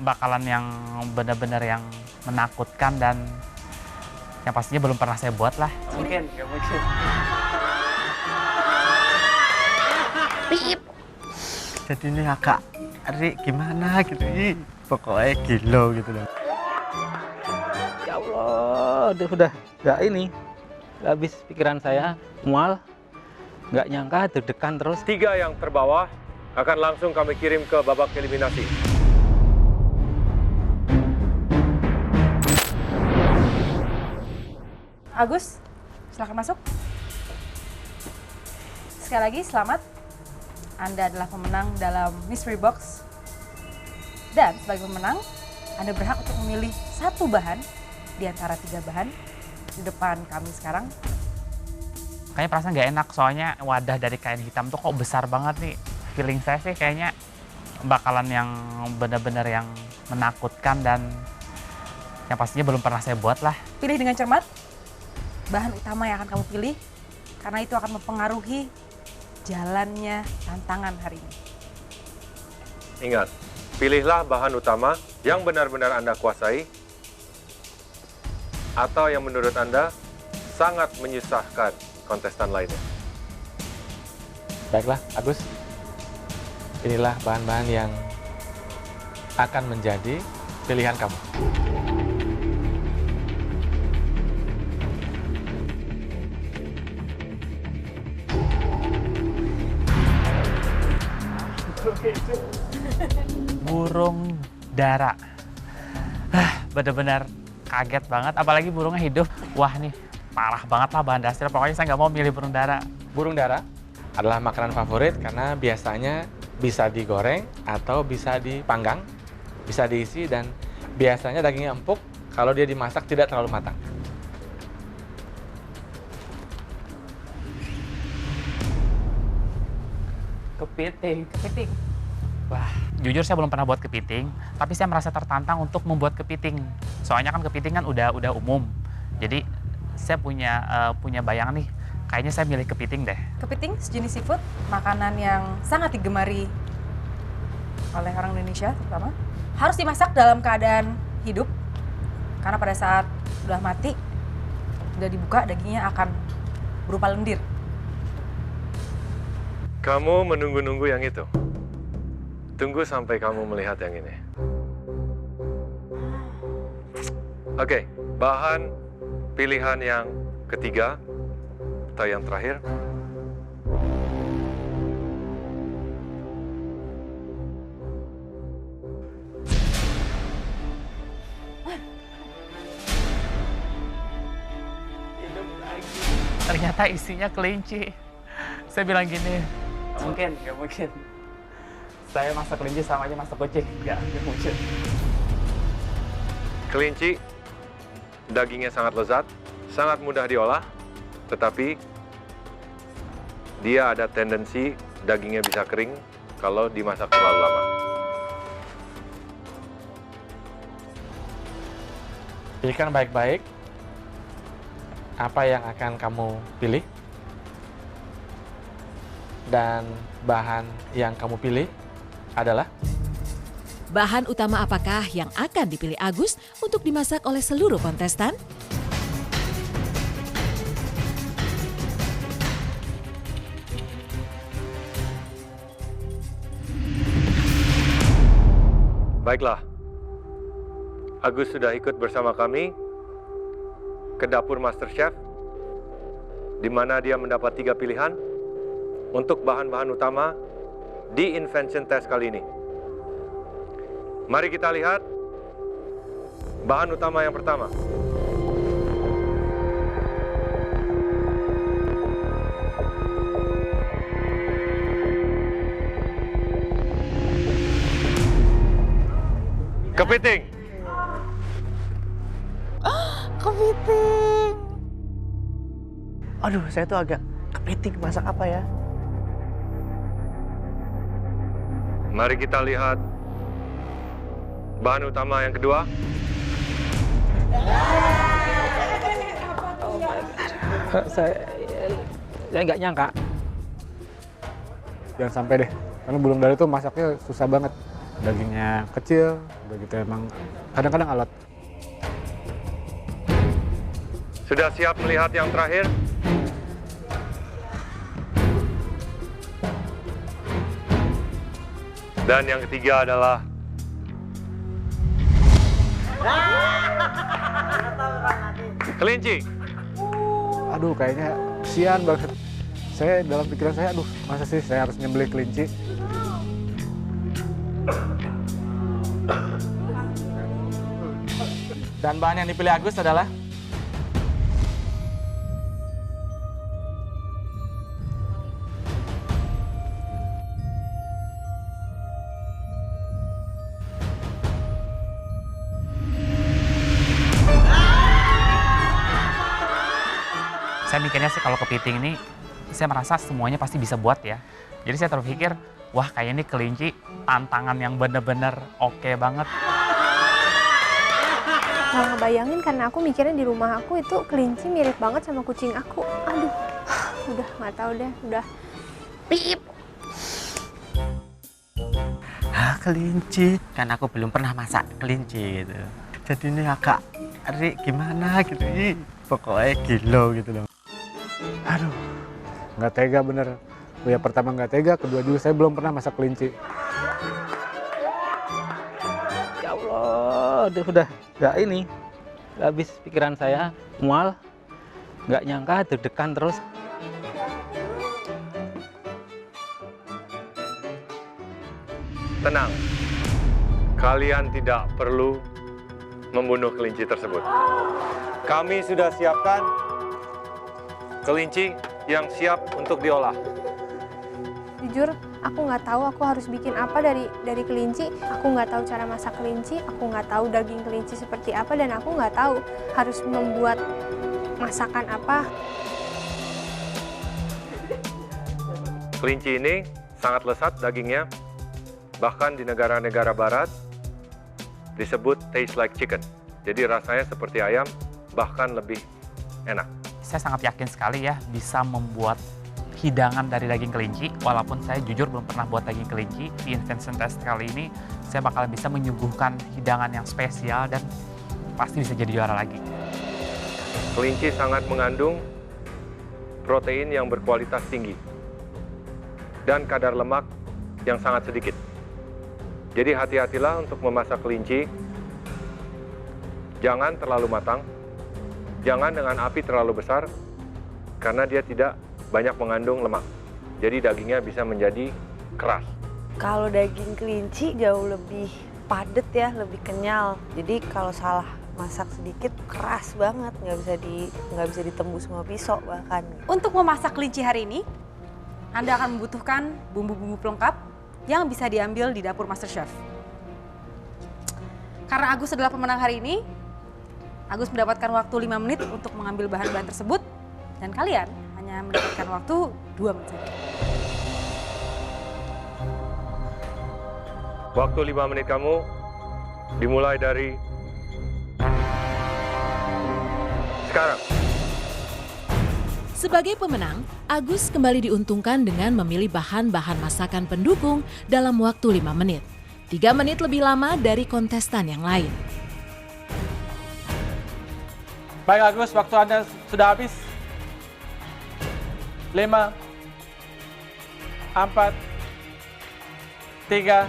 bakalan yang benar-benar yang menakutkan dan yang pastinya belum pernah saya buat lah. Mungkin, nggak mungkin. Pip. Jadi ini agak gimana gitu, pokoknya gila gitu loh. Ya Allah, udah nggak ini, nggak habis pikiran saya, mual, nggak nyangka deg-degan terus. 3 yang terbawah akan langsung kami kirim ke babak eliminasi. Agus, silakan masuk. Sekali lagi selamat. Anda adalah pemenang dalam Mystery Box. Dan sebagai pemenang, Anda berhak untuk memilih satu bahan di antara 3 bahan di depan kami sekarang. Kayaknya perasaan nggak enak, soalnya wadah dari kain hitam tuh kok besar banget nih. Feeling saya sih kayaknya bakalan yang benar-benar yang menakutkan dan yang pastinya belum pernah saya buat lah. Pilih dengan cermat bahan utama yang akan kamu pilih, karena itu akan mempengaruhi jalannya tantangan hari ini. Ingat, pilihlah bahan utama yang benar-benar Anda kuasai atau yang menurut Anda sangat menyusahkan kontestan lainnya. Baiklah, Agus. Inilah bahan-bahan yang akan menjadi pilihan kamu. Burung dara. Bener-bener kaget banget, apalagi burungnya hidup. Wah nih, parah banget lah bahan dasarnya. Pokoknya saya nggak mau milih burung dara. Burung dara adalah makanan favorit karena biasanya bisa digoreng atau bisa dipanggang, bisa diisi, dan biasanya dagingnya empuk kalau dia dimasak tidak terlalu matang. Kepiting. Kepiting. Wah, jujur saya belum pernah buat kepiting, tapi saya merasa tertantang untuk membuat kepiting. Soalnya kan kepiting kan udah umum. Jadi saya punya bayangan nih, kayaknya saya milih kepiting deh. Kepiting sejenis seafood, makanan yang sangat digemari oleh orang Indonesia terutama. Harus dimasak dalam keadaan hidup, karena pada saat sudah mati, sudah dibuka, dagingnya akan berupa lendir. Kamu menunggu-nunggu yang itu. Tunggu sampai kamu melihat yang ini. Oke, bahan pilihan yang ketiga atau yang terakhir. Ternyata isinya kelinci. Saya bilang gini, Mungkin, nggak mungkin. saya masak kelinci sama aja masak kucing. Nggak mungkin. Kelinci, dagingnya sangat lezat, sangat mudah diolah, tetapi dia ada tendensi dagingnya bisa kering kalau dimasak terlalu lama. Pilihkan baik-baik apa yang akan kamu pilih. Dan bahan yang kamu pilih adalah? Bahan utama apakah yang akan dipilih Agus untuk dimasak oleh seluruh kontestan? Baiklah, Agus sudah ikut bersama kami ke dapur MasterChef, di mana dia mendapat 3 pilihan untuk bahan-bahan utama di invention test kali ini. Mari kita lihat bahan utama yang pertama. Kepiting. Kepiting. Aduh, saya tuh agak kepiting masak apa ya? Mari kita lihat bahan utama yang kedua. Saya nggak nyangka. Jangan sampai deh, karena burung dara itu masaknya susah banget. dagingnya kecil, begitu emang kadang-kadang alot. Sudah siap melihat yang terakhir? Dan yang ketiga adalah kelinci. Aduh, kayaknya kesian banget. Saya dalam pikiran saya, aduh, masa sih saya harus nyembelih kelinci? Dan bahan yang dipilih Agus adalah Saya mikirnya sih kalau kepiting ini, saya merasa semuanya pasti bisa buat ya. Jadi saya terpikir, wah kayaknya ini kelinci tantangan yang bener-bener oke banget. Nggak ngebayangin karena aku mikirnya di rumah aku itu kelinci mirip banget sama kucing aku. Aduh, udah nggak tahu deh, udah pip. Kelinci. Kan aku belum pernah masak kelinci gitu. Jadi ini agak gimana gitu. Pokoknya gilo gitu loh. Aduh, nggak tega bener. Ya pertama nggak tega, kedua juga saya belum pernah masak kelinci. Ya Allah, udah nggak ini, nggak habis pikiran saya, mual, nggak nyangka deg-degan terus. Tenang, kalian tidak perlu membunuh kelinci tersebut. Kami sudah siapkan kelinci yang siap untuk diolah. Jujur, aku nggak tahu aku harus bikin apa dari kelinci. Aku nggak tahu cara masak kelinci, aku nggak tahu daging kelinci seperti apa, dan aku nggak tahu harus membuat masakan apa. Kelinci ini sangat lezat dagingnya, bahkan di negara-negara barat disebut taste like chicken. Jadi rasanya seperti ayam, bahkan lebih enak. Saya sangat yakin sekali ya bisa membuat hidangan dari daging kelinci, walaupun saya jujur belum pernah buat daging kelinci. Di Invention Test kali ini, saya bakal bisa menyuguhkan hidangan yang spesial dan pasti bisa jadi juara lagi. Kelinci sangat mengandung protein yang berkualitas tinggi dan kadar lemak yang sangat sedikit. Jadi hati-hatilah untuk memasak kelinci. Jangan terlalu matang, jangan dengan api terlalu besar, karena dia tidak banyak mengandung lemak. Jadi dagingnya bisa menjadi keras. Kalau daging kelinci jauh lebih padat ya, lebih kenyal. Jadi kalau salah masak sedikit keras banget, nggak bisa ditembus sama pisau bahkan. Untuk memasak kelinci hari ini, Anda akan membutuhkan bumbu-bumbu pelengkap yang bisa diambil di dapur MasterChef. Karena Agus adalah pemenang hari ini, Agus mendapatkan waktu 5 menit untuk mengambil bahan-bahan tersebut, dan kalian hanya mendapatkan waktu 2 menit saja. Waktu 5 menit kamu dimulai dari sekarang. Sebagai pemenang, Agus kembali diuntungkan dengan memilih bahan-bahan masakan pendukung dalam waktu 5 menit. 3 menit lebih lama dari kontestan yang lain. baik Agus, waktu Anda sudah habis. 5, 4, 3,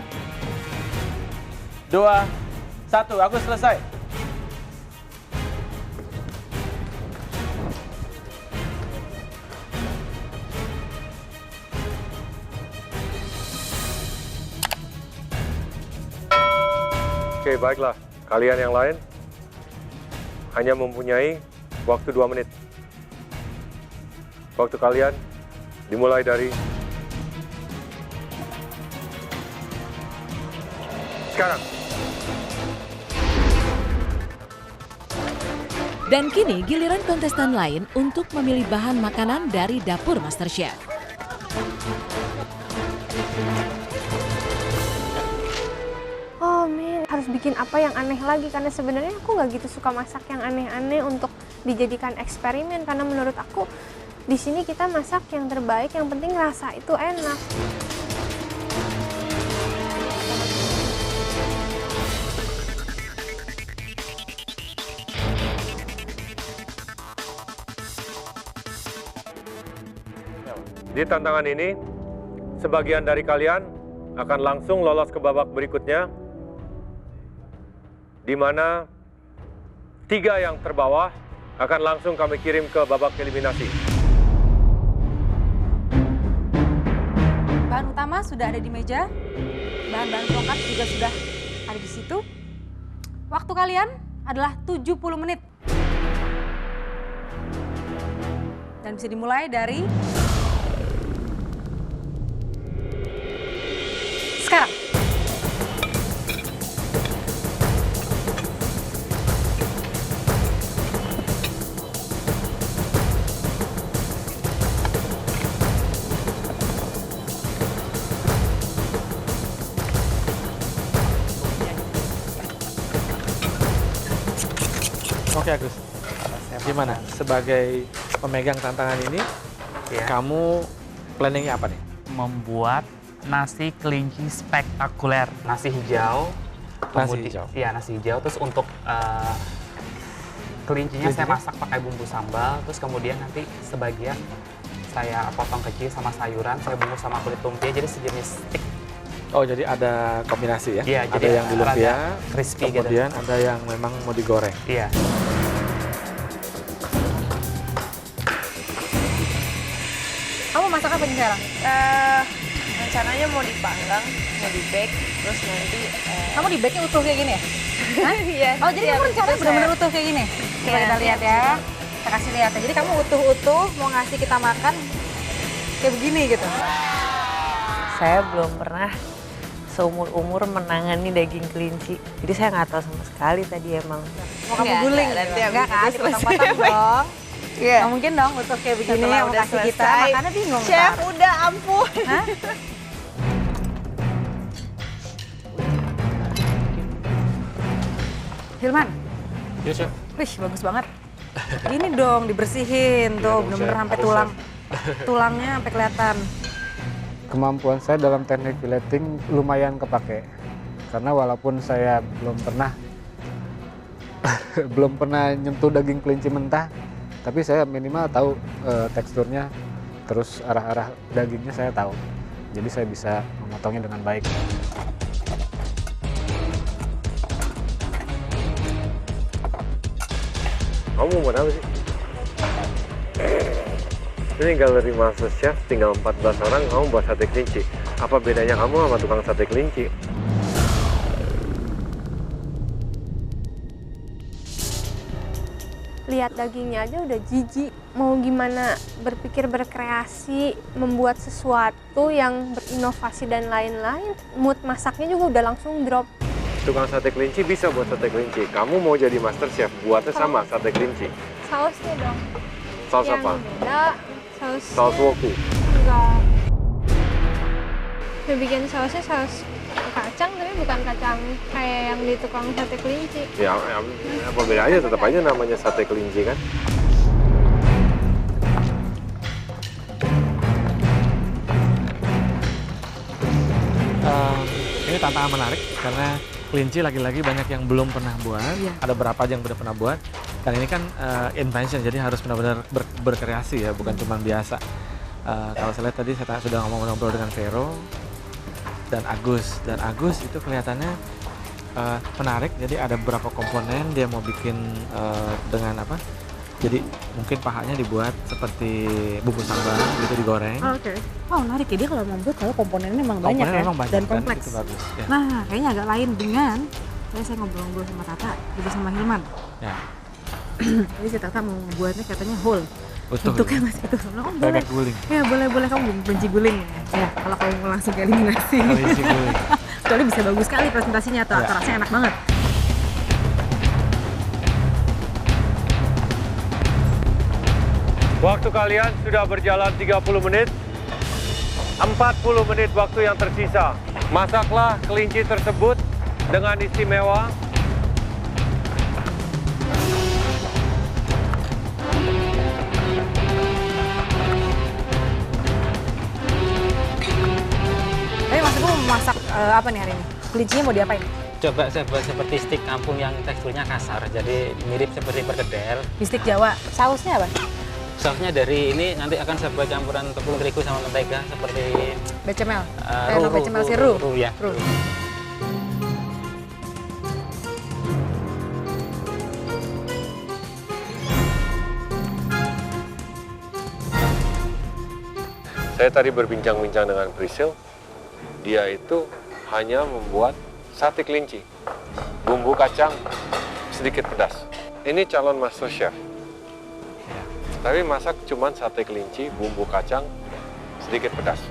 2, 1. Agus selesai. Oke, baiklah. Kalian yang lain hanya mempunyai waktu 2 menit. Waktu kalian dimulai dari sekarang. Dan kini giliran kontestan lain untuk memilih bahan makanan dari dapur MasterChef. Oh men, harus bikin apa yang aneh lagi, karena sebenarnya aku nggak gitu suka masak yang aneh-aneh untuk dijadikan eksperimen, karena menurut aku di sini kita masak yang terbaik, yang penting rasa itu enak. Di tantangan ini, sebagian dari kalian akan langsung lolos ke babak berikutnya, di mana 3 yang terbawah akan langsung kami kirim ke babak eliminasi. Bahan utama sudah ada di meja, bahan-bahan pelengkap juga sudah ada di situ. Waktu kalian adalah 70 menit. Dan bisa dimulai dari sekarang. Oke Agus, gimana? Sebagai pemegang tantangan ini, Ya. kamu planningnya apa nih? Membuat nasi kelinci spektakuler. Nasi hijau. Nasi hijau. Iya, nasi hijau. Terus untuk kelincinya saya masak pakai bumbu sambal. Terus kemudian nanti sebagian saya potong kecil sama sayuran. Saya bungkus sama kulit lumpia. Jadi sejenis stick. Oh, jadi ada kombinasi ya? Iya, ada jadi yang di lumpia, rada crispy gitu. kemudian ada yang memang mau digoreng. Iya. Kamu masak apa nih sekarang? Rencananya mau dipanggang, mau di-bake, terus nanti Kamu di bake-nya utuh kayak gini ya? Hah? Iya. Oh, jadi kamu rencananya benar-benar utuh kayak gini? Coba Iya, kita lihat ya. Kita kasih lihat ya. Jadi kamu utuh-utuh mau ngasih kita makan kayak begini gitu. Saya belum pernah seumur-umur menangani daging kelinci. Jadi saya nggak tahu sama sekali tadi emang. Mau kamu guling nanti gitu? Enggak kan? habis itu Dipotong-potong dong. Iya. Nggak mungkin dong utuh kayak begini Setelah mau udah kasih kita. selesai, Makannya bingung. Chef, ntar. udah ampun. Hah? Hilman, Iya, Chef. wih bagus banget. Ini dong dibersihin tuh, bener-bener sampai tulang. Tulangnya sampai kelihatan. Kemampuan saya dalam teknik filleting lumayan kepake. Karena walaupun saya belum pernah nyentuh daging kelinci mentah, tapi saya minimal tahu teksturnya, terus arah-arah dagingnya saya tahu. Jadi saya bisa memotongnya dengan baik. Kamu mau apa sih? Ini galeri Master Chef, tinggal 14 orang, kamu buat sate kelinci. Apa bedanya kamu sama tukang sate kelinci? Lihat dagingnya aja udah jijik. Mau gimana berpikir berkreasi, membuat sesuatu yang berinovasi dan lain-lain. Mood masaknya juga udah langsung drop. Tukang sate kelinci bisa buat sate kelinci. Kamu mau jadi Master Chef, buatnya sama sate kelinci. Sausnya dong. Saus yang apa? beda, saus Saus woku. enggak. Saya bikin sausnya saus kacang, tapi bukan kacang kayak yang di tukang sate kelinci. Ya, apa bedanya? Tetap aja namanya sate kelinci kan? Ini tantangan menarik karena kelinci lagi-lagi banyak yang belum pernah buat, ada berapa aja yang udah pernah buat, dan ini kan invention, jadi harus benar-benar berkreasi ya, bukan cuma biasa. Kalau saya lihat tadi saya sudah ngobrol dengan Vero dan Agus itu kelihatannya menarik, jadi ada beberapa komponen dia mau bikin dengan apa, jadi mungkin pahanya dibuat seperti bumbu sambal gitu digoreng. Oke. Wow, menarik ya, dia kalau membuat kalau komponennya memang banyak Komponennya ya memang banyak dan kan, kompleks. itu bagus ya. Nah, kayaknya agak lain dengan saya ngobrol-ngobrol sama Tata, juga sama Hilman. Ya. Jadi si Tata mau buatnya katanya whole. Utuh. Bentuknya masih utuh. Oh, boleh. Bebek guling. Ya, boleh kamu benci guling ya. Kalau kamu mau langsung ke eliminasi. Kelinci guling. Soalnya bisa bagus sekali presentasinya, tuh Ya. rasanya enak banget. Waktu kalian sudah berjalan 30 menit. 40 menit waktu yang tersisa. Masaklah kelinci tersebut dengan istimewa. Tapi Mas Ibu mau masak apa nih hari ini? Kelincinya mau diapain? Coba saya buat seperti stik kampung yang teksturnya kasar, jadi mirip seperti perkedel. Bistik Jawa. Sausnya apa? Sausnya dari ini nanti akan saya buat campuran tepung terigu sama mentega seperti Becemel. ru, Becemel si ru. ya. Ru. Saya tadi berbincang-bincang dengan Priscil, dia itu hanya membuat sate kelinci, bumbu kacang sedikit pedas. Ini calon master chef, tapi masak cuman sate kelinci, bumbu kacang sedikit pedas.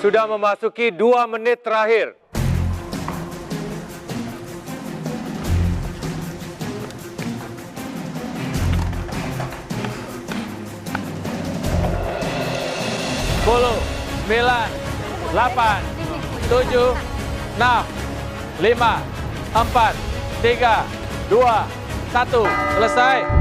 Sudah memasuki 2 menit terakhir. Sepuluh, 9, 8, 7, 6, 5, 4, 3, 2, 1. Selesai.